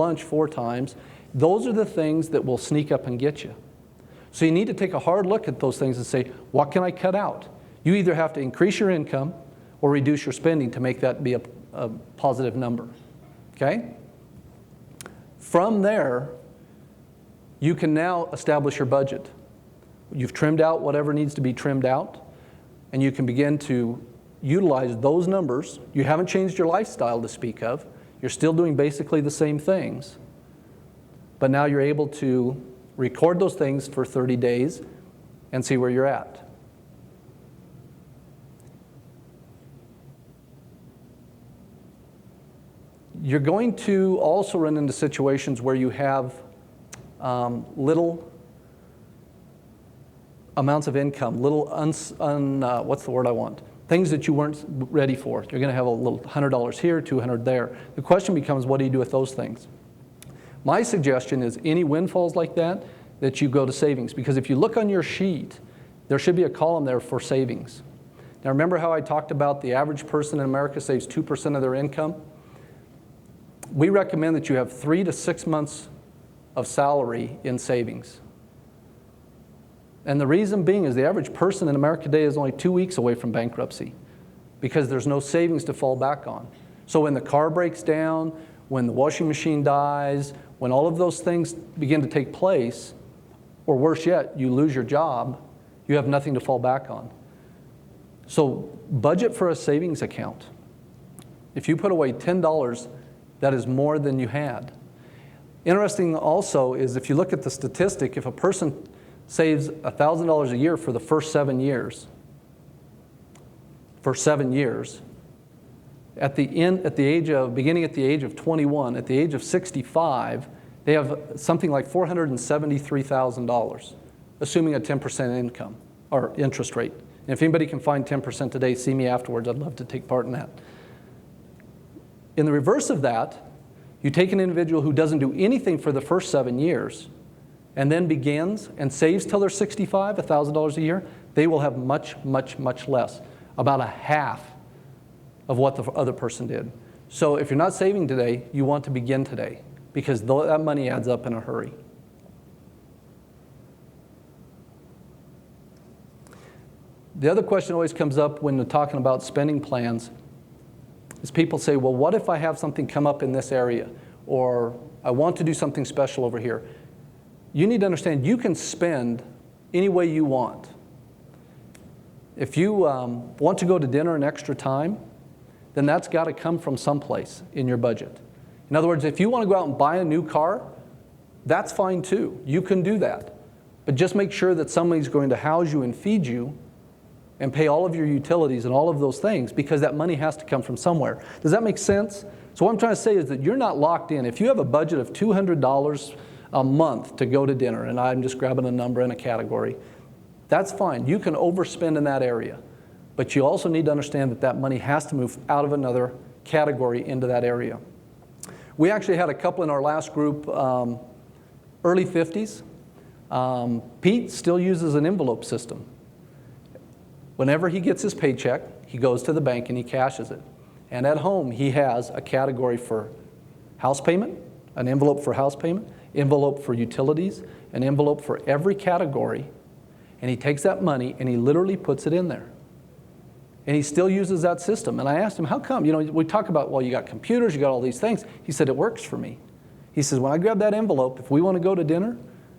lunch 4 times. Those are the things that will sneak up and get you. So you need to take a hard look at those things and say, what can I cut out? You either have to increase your income or reduce your spending to make that be a positive number, okay? From there, you can now establish your budget. You've trimmed out whatever needs to be trimmed out, and you can begin to utilize those numbers. You haven't changed your lifestyle to speak of. You're still doing basically the same things, but now you're able to record those things for 30 days and see where you're at. You're going to also run into situations where you have little amounts of income, little, what's the word I want? Things that you weren't ready for. You're going to have a little $100 here, $200 there. The question becomes, what do you do with those things? My suggestion is any windfalls like that you go to savings. Because if you look on your sheet, there should be a column there for savings. Now remember how I talked about the average person in America saves 2% of their income? We recommend that you have 3 to 6 months of salary in savings. And the reason being is the average person in America today is only 2 weeks away from bankruptcy because there's no savings to fall back on. So when the car breaks down, when the washing machine dies, when all of those things begin to take place, or worse yet, you lose your job, you have nothing to fall back on. So budget for a savings account. If you put away $10, that is more than you had. Interesting also is if you look at the statistic, if a person saves $1,000 a year for the first 7 years, beginning at the age of 21, at the age of 65, they have something like $473,000, assuming a 10% income or interest rate. And if anybody can find 10% today, see me afterwards. I'd love to take part in that. In the reverse of that, you take an individual who doesn't do anything for the first 7 years and then begins and saves till they're 65, $1,000 a year, they will have much, much, much less, about a half of what the other person did. So if you're not saving today, you want to begin today because that money adds up in a hurry. The other question always comes up when we're talking about spending plans is people say, well, what if I have something come up in this area? Or I want to do something special over here. You need to understand you can spend any way you want. If you want to go to dinner an extra time, then that's got to come from someplace in your budget. In other words, if you want to go out and buy a new car, that's fine too. You can do that. But just make sure that somebody's going to house you and feed you and pay all of your utilities and all of those things because that money has to come from somewhere. Does that make sense? So what I'm trying to say is that you're not locked in. If you have a budget of $200 a month to go to dinner, and I'm just grabbing a number in a category, that's fine. You can overspend in that area. But you also need to understand that that money has to move out of another category into that area. We actually had a couple in our last group, early 50s. Pete still uses an envelope system. Whenever he gets his paycheck, he goes to the bank and he cashes it. And at home, he has a category for house payment, an envelope for house payment, envelope for utilities, an envelope for every category. And he takes that money and he literally puts it in there. And he still uses that system. And I asked him, how come? You know, we talk about, well, you got computers, you got all these things. He said, it works for me. He says, when I grab that envelope, if we want to go to dinner,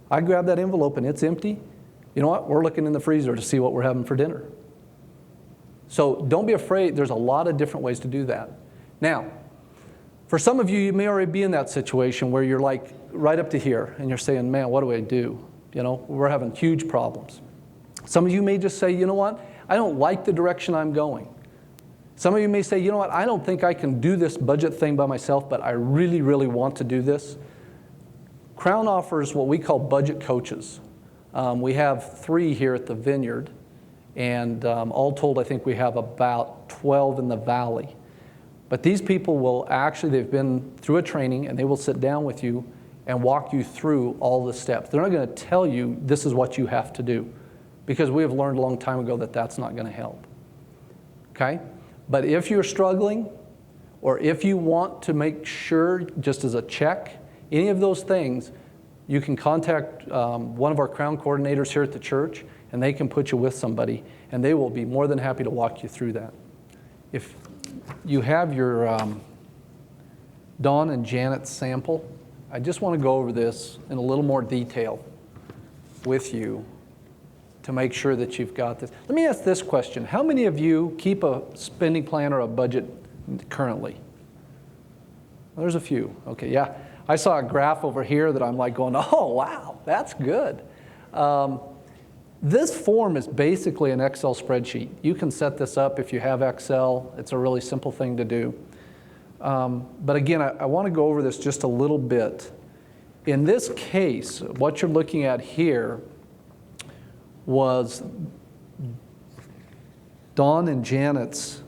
I grab that envelope and it's empty. You know what? We're looking in the freezer to see what we're having for dinner. So don't be afraid. There's a lot of different ways to do that. Now, for some of you, you may already be in that situation where you're like right up to here and you're saying, man, what do I do? You know, we're having huge problems. Some of you may just say, you know what? I don't like the direction I'm going. Some of you may say, you know what? I don't think I can do this budget thing by myself, but I really, really want to do this. Crown offers what we call budget coaches. We have 3 here at the Vineyard. And all told, I think we have about 12 in the valley. But these people will actually, they've been through a training and they will sit down with you and walk you through all the steps. They're not going to tell you this is what you have to do because we have learned a long time ago that that's not going to help. Okay? But if you're struggling or if you want to make sure, just as a check, any of those things, you can contact one of our Crown coordinators here at the church, and they can put you with somebody, and they will be more than happy to walk you through that. If you have your Dawn and Janet's sample, I just want to go over this in a little more detail with you to make sure that you've got this. Let me ask this question. How many of you keep a spending plan or a budget currently? Well, there's a few. Okay, yeah. I saw a graph over here that I'm like going, oh, wow, that's good. This form is basically an Excel spreadsheet. You can set this up if you have Excel. It's a really simple thing to do. But again, I want to go over this just a little bit. In this case, what you're looking at here was Dawn and Janet's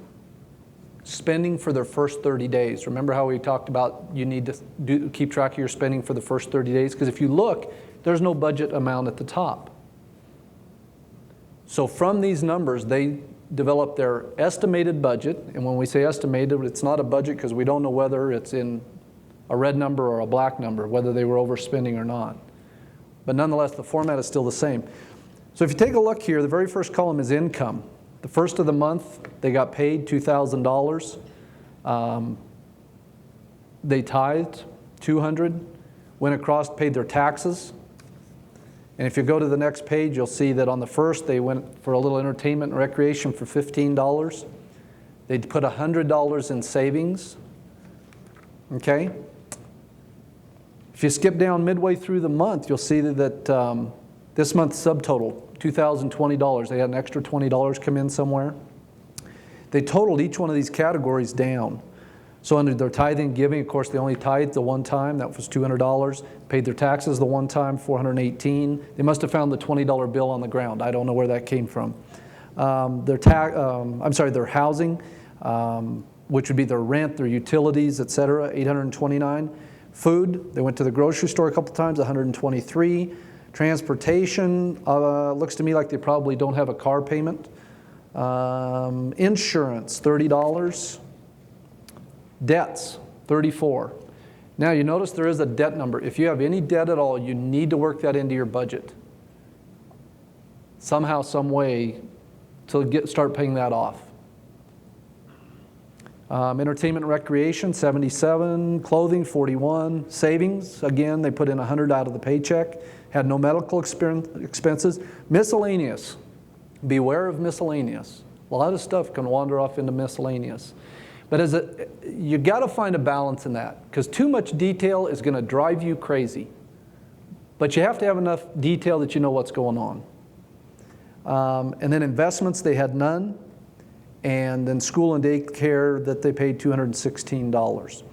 spending for their first 30 days. Remember how we talked about you need to keep track of your spending for the first 30 days? Because if you look, there's no budget amount at the top. So from these numbers, they developed their estimated budget. And when we say estimated, it's not a budget because we don't know whether it's in a red number or a black number, whether they were overspending or not. But nonetheless, the format is still the same. So if you take a look here, the very first column is income. The first of the month, they got paid $2,000. They tithed $200, went across, paid their taxes. And if you go to the next page, you'll see that on the first, they went for a little entertainment and recreation for $15. They put $100 in savings. Okay? If you skip down midway through the month, you'll see that this month's subtotal, $2,020. They had an extra $20 come in somewhere. They totaled each one of these categories down. So under their tithing and giving, of course, they only tithed the one time. That was $200. Paid their taxes the one time, $418. They must have found the $20 bill on the ground. I don't know where that came from. Their housing, which would be their rent, their utilities, etc., $829. Food, they went to the grocery store a couple times, $123. Transportation, looks to me like they probably don't have a car payment. Insurance, $30. Debts, $34. Now you notice there is a debt number. If you have any debt at all, you need to work that into your budget. Somehow, some way to start paying that off. Entertainment and recreation, $77. Clothing, $41. Savings, again, they put in $100 out of the paycheck. Had no medical expenses. Miscellaneous. Beware of miscellaneous. A lot of stuff can wander off into miscellaneous. But you got to find a balance in that, because too much detail is going to drive you crazy. But you have to have enough detail that you know what's going on. And then investments, they had none. And then school and daycare that they paid $216.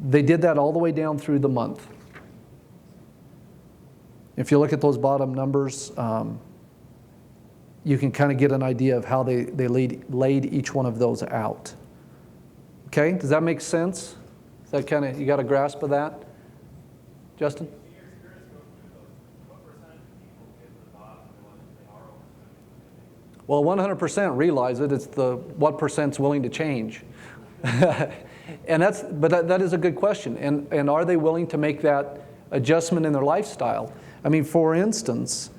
They did that all the way down through the month. If you look at those bottom numbers, you can kind of get an idea of how they laid each one of those out. Okay, does that make sense? Is that kind of, you got a grasp of that? Justin? Well, 100% realize it. It's the what percent's willing to change. And that is a good question. And are they willing to make that adjustment in their lifestyle? I mean, for instance,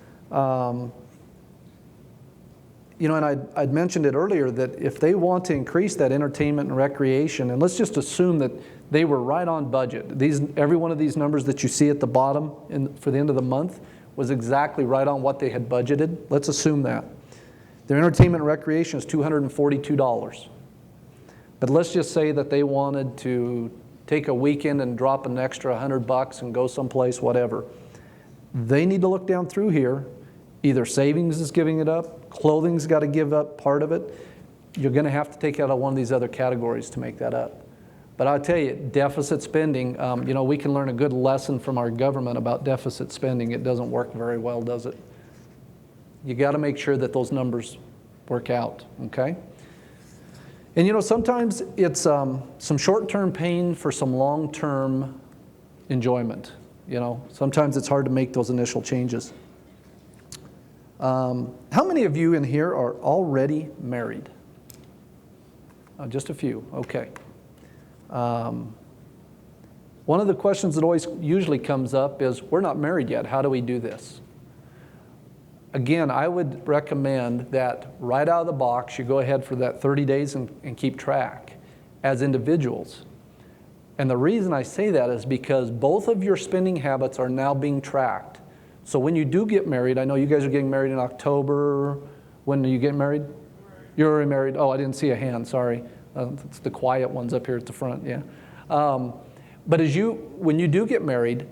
and I'd mentioned it earlier that if they want to increase that entertainment and recreation, and let's just assume that they were right on budget. Every one of these numbers that you see at the bottom for the end of the month was exactly right on what they had budgeted. Let's assume that. Their entertainment and recreation is $242. But let's just say that they wanted to take a weekend and drop an extra $100 and go someplace, whatever. They need to look down through here. Either savings is giving it up, clothing's got to give up part of it. You're going to have to take out one of these other categories to make that up. But I'll tell you, deficit spending, we can learn a good lesson from our government about deficit spending. It doesn't work very well, does it? You got to make sure that those numbers work out, okay? And sometimes it's some short-term pain for some long-term enjoyment. Sometimes it's hard to make those initial changes. How many of you in here are already married? Just a few, okay. Well, One of the questions that always usually comes up is, we're not married yet, how do we do this? Again, I would recommend that right out of the box, you go ahead for that 30 days and keep track as individuals. And the reason I say that is because both of your spending habits are now being tracked. So when you do get married, I know you guys are getting married in October. When are you getting married? You're already married. Oh, I didn't see a hand, sorry. It's the quiet ones up here at the front, yeah. But when you do get married,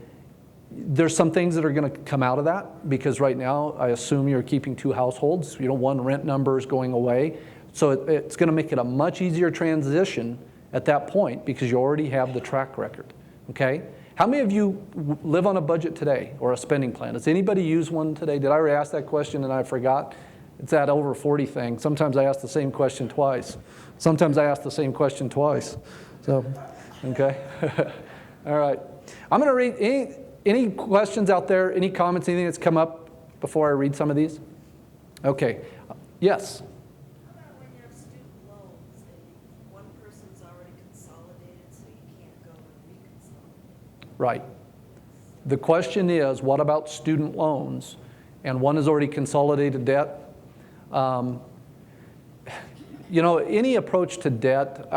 there's some things that are going to come out of that, because right now I assume you're keeping 2 households. One rent number is going away. So it's going to make it a much easier transition at that point because you already have the track record, okay? How many of you live on a budget today or a spending plan? Does anybody use one today? Did I already ask that question and I forgot? It's that over 40 thing. Sometimes I ask the same question twice. Sometimes I ask the same question twice. So, okay. All right. I'm going to read any questions out there, any comments, anything that's come up before I read some of these? Okay. Yes? How about when you have student loans and one person's already consolidated so you can't go and reconsolidate? Right. The question is, what about student loans? And one is already consolidated debt. Any approach to debt,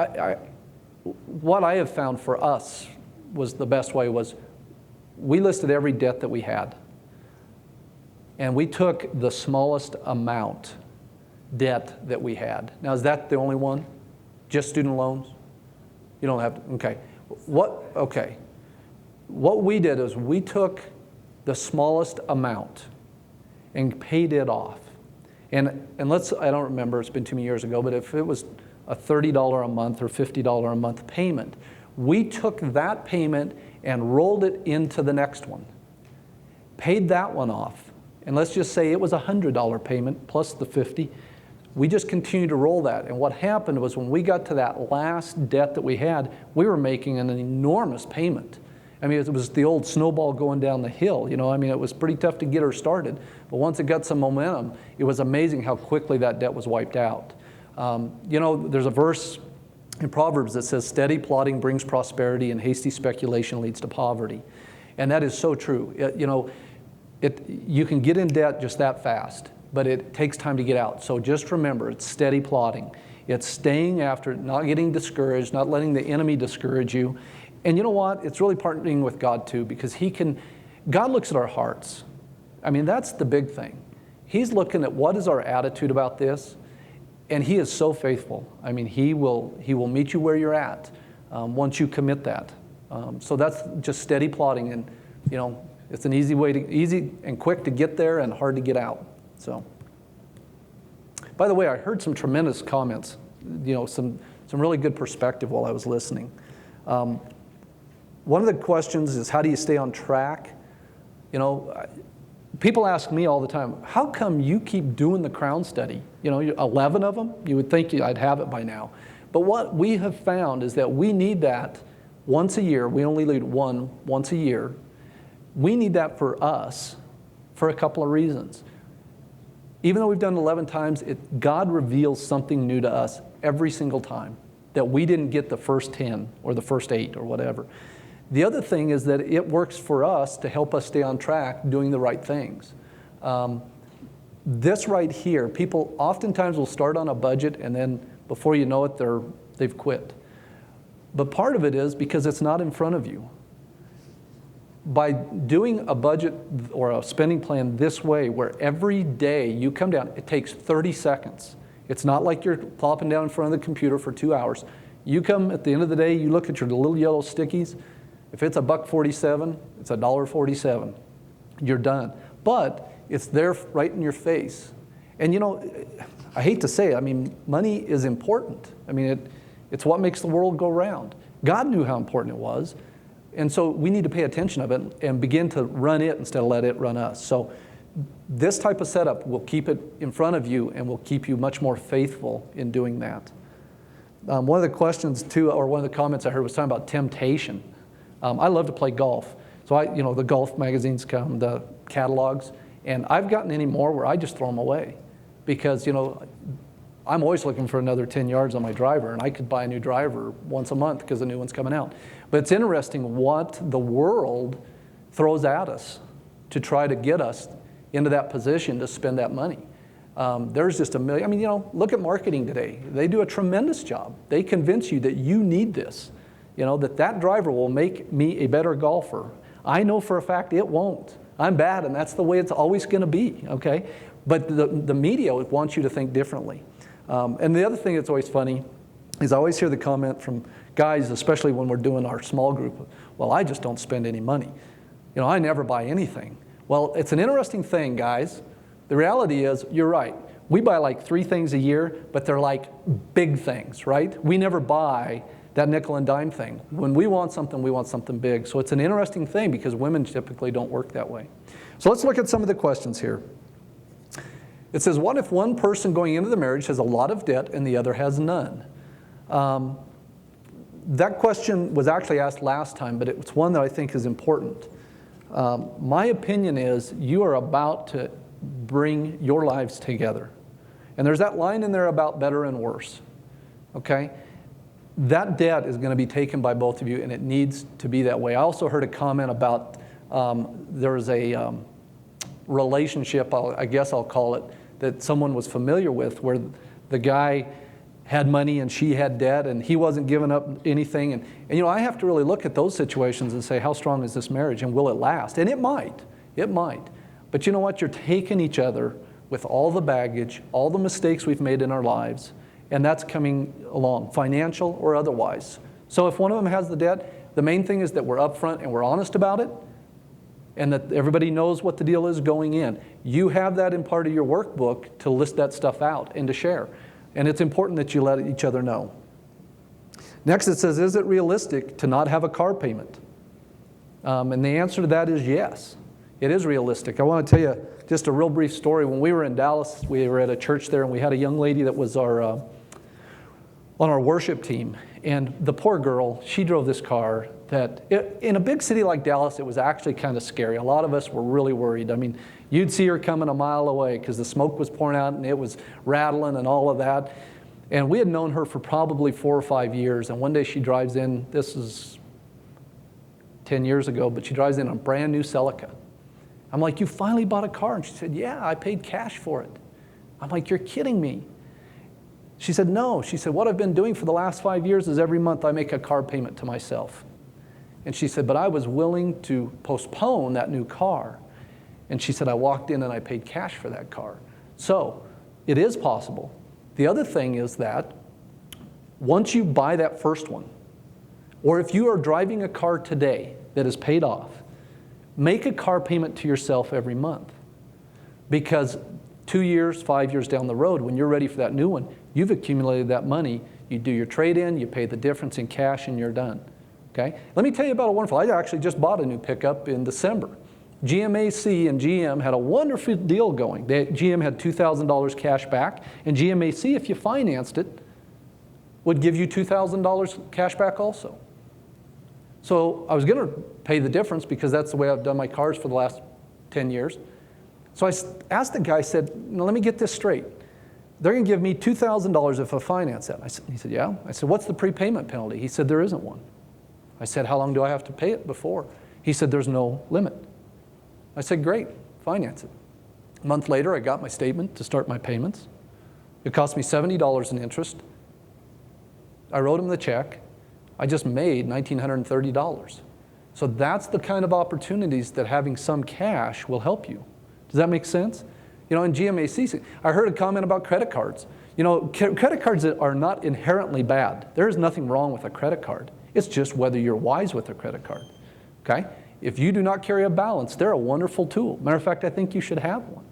what I have found for us was the best way was we listed every debt that we had. And we took the smallest amount debt that we had. Now, is that the only one? Just student loans? You don't have to, okay. Okay. What we did is we took the smallest amount and paid it off. And I don't remember, it's been too many years ago, but if it was a $30 a month or $50 a month payment, we took that payment and rolled it into the next one, paid that one off. And let's just say it was a $100 payment plus the 50. We just continued to roll that. And what happened was when we got to that last debt that we had, we were making an enormous payment. I mean, it was the old snowball going down the hill. It was pretty tough to get her started. But once it got some momentum, it was amazing how quickly that debt was wiped out. There's a verse in Proverbs that says, steady plotting brings prosperity and hasty speculation leads to poverty. And that is so true. You can get in debt just that fast, but it takes time to get out. So just remember, it's steady plotting. It's staying after it, not getting discouraged, not letting the enemy discourage you. And you know what? It's really partnering with God too, because God looks at our hearts. I mean, that's the big thing. He's looking at what is our attitude about this, and He is so faithful. I mean, He will meet you where you're at once you commit that. So that's just steady plotting, and it's an easy and quick to get there and hard to get out. So, by the way, I heard some tremendous comments. Some really good perspective while I was listening. One of the questions is, how do you stay on track? People ask me all the time, how come you keep doing the Crown study? 11 of them? You would think I'd have it by now. But what we have found is that we need that once a year. We only lead one once a year. We need that for us for a couple of reasons. Even though we've done it 11 times, God reveals something new to us every single time that we didn't get the first 10 or the first 8 or whatever. The other thing is that it works for us to help us stay on track doing the right things. This right here, people oftentimes will start on a budget and then before you know it, they've quit. But part of it is because it's not in front of you. By doing a budget or a spending plan this way, where every day you come down, it takes 30 seconds. It's not like you're plopping down in front of the computer for 2 hours. You come at the end of the day, you look at your little yellow stickies. If it's $1.47, it's $1.47. You're done. But it's there right in your face. And I hate to say it, money is important. It's what makes the world go round. God knew how important it was. And so we need to pay attention of it and begin to run it instead of let it run us. So this type of setup will keep it in front of you and will keep you much more faithful in doing that. One of the questions too, or one of the comments I heard was talking about temptation. I love to play golf. So the golf magazines come, the catalogs, and I've gotten any more where I just throw them away because, I'm always looking for another 10 yards on my driver, and I could buy a new driver once a month because a new one's coming out. But it's interesting what the world throws at us to try to get us into that position to spend that money. There's just a million. I mean, look at marketing today. They do a tremendous job. They convince you that you need this, that driver will make me a better golfer. I know for a fact it won't. I'm bad, and that's the way it's always going to be, okay? But the media wants you to think differently. And the other thing that's always funny is I always hear the comment from guys, especially when we're doing our small group, well, I just don't spend any money. I never buy anything. Well, it's an interesting thing, guys. The reality is, you're right. We buy like 3 things a year, but they're like big things, right? We never buy that nickel and dime thing. When we want something big. So it's an interesting thing because women typically don't work that way. So let's look at some of the questions here. It says, what if one person going into the marriage has a lot of debt and the other has none? That question was actually asked last time, but it's one that I think is important. My opinion is you are about to bring your lives together. And there's that line in there about better and worse, okay? That debt is going to be taken by both of you, and it needs to be that way. I also heard a comment about there's a relationship, I guess I'll call it, that someone was familiar with where the guy had money and she had debt and he wasn't giving up anything. And I have to really look at those situations and say, how strong is this marriage and will it last? And it might. But you know what? You're taking each other with all the baggage, all the mistakes we've made in our lives, and that's coming along, financial or otherwise. So if one of them has the debt, the main thing is that we're upfront and we're honest about it, and that everybody knows what the deal is going in. You have that in part of your workbook to list that stuff out and to share. And it's important that you let each other know. Next it says, is it realistic to not have a car payment? And the answer to that is yes. It is realistic. I want to tell you just a real brief story. When we were in Dallas, we were at a church there, and we had a young lady that was on our worship team. And the poor girl, she drove this car that, in a big city like Dallas, it was actually kind of scary. A lot of us were really worried. I mean, you'd see her coming a mile away because the smoke was pouring out and it was rattling and all of that. And we had known her for probably 4 or 5 years. And one day she drives in, this is 10 years ago, but she drives in a brand new Celica. I'm like, you finally bought a car? And she said, yeah, I paid cash for it. I'm like, you're kidding me. She said, no. She said, what I've been doing for the last 5 years is every month I make a car payment to myself. And she said, but I was willing to postpone that new car. And she said, I walked in and I paid cash for that car. So it is possible. The other thing is that once you buy that first one, or if you are driving a car today that is paid off, make a car payment to yourself every month. Because 2 years, 5 years down the road, when you're ready for that new one, you've accumulated that money. You do your trade-in, you pay the difference in cash, and you're done. Okay? Let me tell you about a wonderful, I actually just bought a new pickup in December. GMAC and GM had a wonderful deal going. GM had $2,000 cash back, and GMAC, if you financed it, would give you $2,000 cash back also. So I was going to pay the difference because that's the way I've done my cars for the last 10 years. So I asked the guy, I said, no, let me get this straight. They're going to give me $2,000 if I finance that. He said, yeah. I said, what's the prepayment penalty? He said, there isn't one. I said, how long do I have to pay it before? He said, there's no limit. I said, great, finance it. A month later, I got my statement to start my payments. It cost me $70 in interest. I wrote him the check. I just made $1,930. So that's the kind of opportunities that having some cash will help you. Does that make sense? In GMAC, I heard a comment about credit cards. Credit cards are not inherently bad. There is nothing wrong with a credit card. It's just whether you're wise with a credit card, okay? If you do not carry a balance, they're a wonderful tool. Matter of fact, I think you should have one.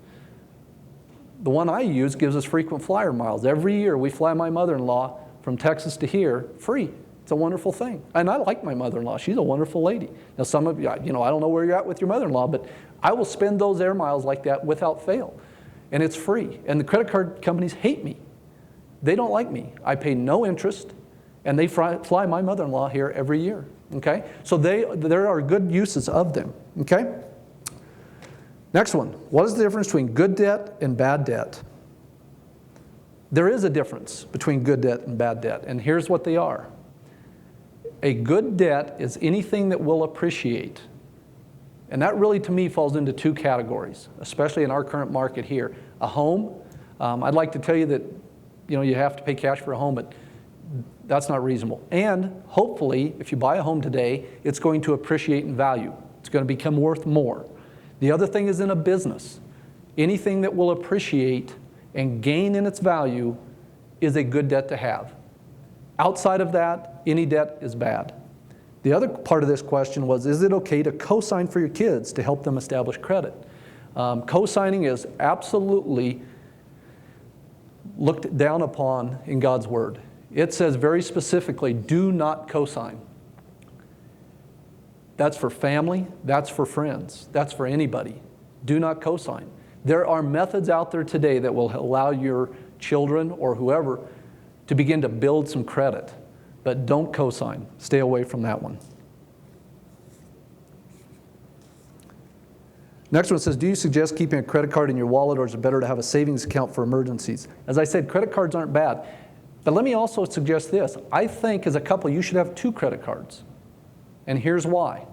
The one I use gives us frequent flyer miles. Every year we fly my mother-in-law from Texas to here free. It's a wonderful thing. And I like my mother-in-law. She's a wonderful lady. Now some of you, I don't know where you're at with your mother-in-law, but I will spend those air miles like that without fail. And it's free. And the credit card companies hate me. They don't like me. I pay no interest, and they fly my mother-in-law here every year. Okay? So there are good uses of them. Okay? Next one. What is the difference between good debt and bad debt? There is a difference between good debt and bad debt, and here's what they are. A good debt is anything that will appreciate. And that really, to me, falls into two categories, especially in our current market here. A home, I'd like to tell you that you have to pay cash for a home, but that's not reasonable. And hopefully, if you buy a home today, it's going to appreciate in value. It's going to become worth more. The other thing is in a business. Anything that will appreciate and gain in its value is a good debt to have. Outside of that, any debt is bad. The other part of this question was, is it okay to co-sign for your kids to help them establish credit? Co-signing is absolutely looked down upon in God's Word. It says very specifically, do not co-sign. That's for family, that's for friends, that's for anybody. Do not co-sign. There are methods out there today that will allow your children or whoever to begin to build some credit. But don't co-sign. Stay away from that one. Next one says, do you suggest keeping a credit card in your wallet, or is it better to have a savings account for emergencies? As I said, credit cards aren't bad. But let me also suggest this. I think as a couple, you should have 2 credit cards. And here's why.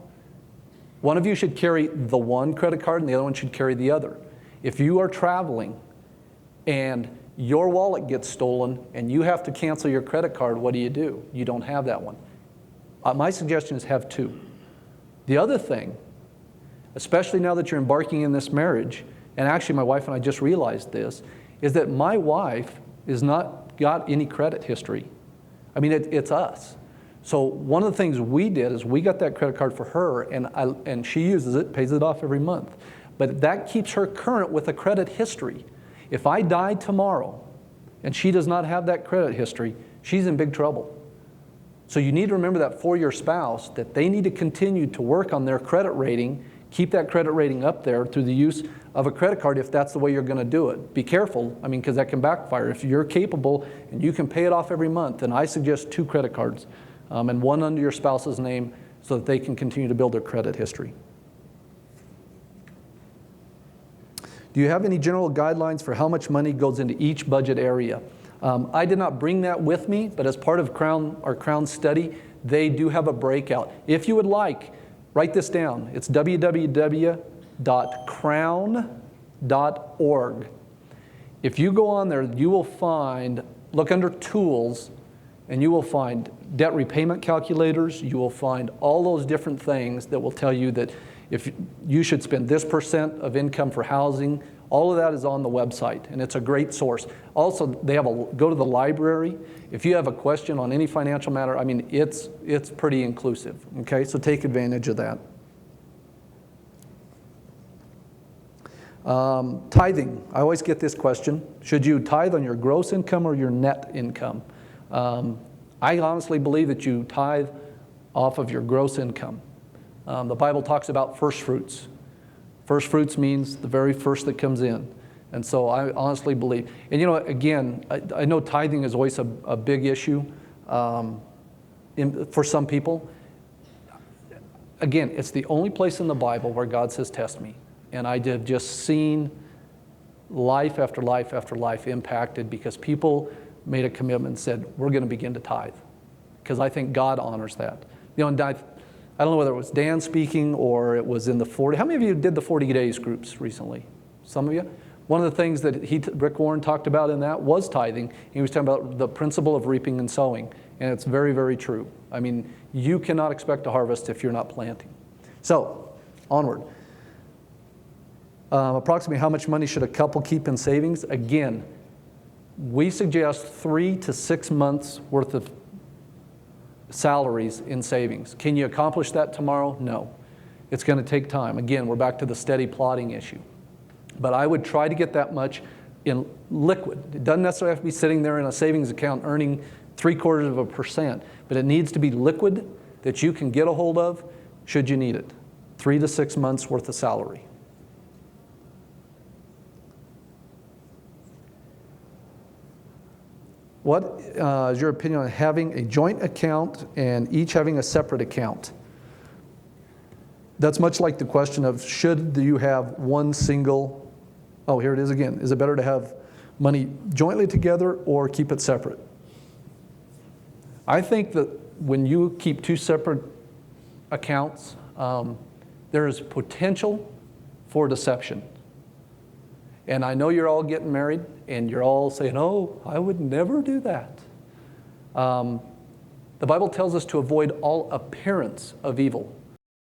One of you should carry the one credit card and the other one should carry the other. If you are traveling and your wallet gets stolen and you have to cancel your credit card, what do? You don't have that one. My suggestion is have 2. The other thing, especially now that you're embarking in this marriage, and actually my wife and I just realized this, is that my wife is not got any credit history. I mean, it's us. So one of the things we did is we got that credit card for her, and she uses it, pays it off every month. But that keeps her current with a credit history. If I die tomorrow and she does not have that credit history, she's in big trouble. So you need to remember that for your spouse, that they need to continue to work on their credit rating, keep that credit rating up there through the use of a credit card if that's the way you're going to do it. Be careful, because that can backfire. If you're capable and you can pay it off every month, then I suggest 2 credit cards, and one under your spouse's name so that they can continue to build their credit history. Do you have any general guidelines for how much money goes into each budget area? I did not bring that with me, but as part of our Crown study, they do have a breakout. If you would like, write this down. It's www.crown.org. If you go on there, you will find, look under Tools, and you will find debt repayment calculators. You will find all those different things that will tell you that if you should spend this % of income for housing. All of that is on the website, and it's a great source. Also, they have go to the library. If you have a question on any financial matter, it's pretty inclusive, okay? So take advantage of that. Tithing. I always get this question. Should you tithe on your gross income or your net income? I honestly believe that you tithe off of your gross income. The Bible talks about first fruits. First fruits means the very first that comes in. And so I honestly believe. And again, I know tithing is always a big issue for some people. Again, it's the only place in the Bible where God says, test me. And I have just seen life after life after life impacted because people made a commitment and said, we're going to begin to tithe. Because I think God honors that. And I don't know whether it was Dan speaking or it was in the 40. How many of you did the 40 days groups recently? Some of you? One of the things that Rick Warren talked about in that was tithing. He was talking about the principle of reaping and sowing. And it's very, very true. You cannot expect to harvest if you're not planting. So, onward. Approximately how much money should a couple keep in savings? Again, we suggest 3 to 6 months worth of salaries in savings. Can you accomplish that tomorrow? No. It's going to take time. Again, we're back to the steady plodding issue. But I would try to get that much in liquid. It doesn't necessarily have to be sitting there in a savings account earning 0.75%, but it needs to be liquid that you can get a hold of should you need it. 3 to 6 months worth of salary. What is your opinion on having a joint account and each having a separate account? That's much like the question of should you have one single, oh, here it is again. Is it better to have money jointly together or keep it separate. I think that when you keep two separate accounts, there is potential for deception. And I know you're all getting married, and you're all saying, oh, I would never do that. The Bible tells us to avoid all appearance of evil.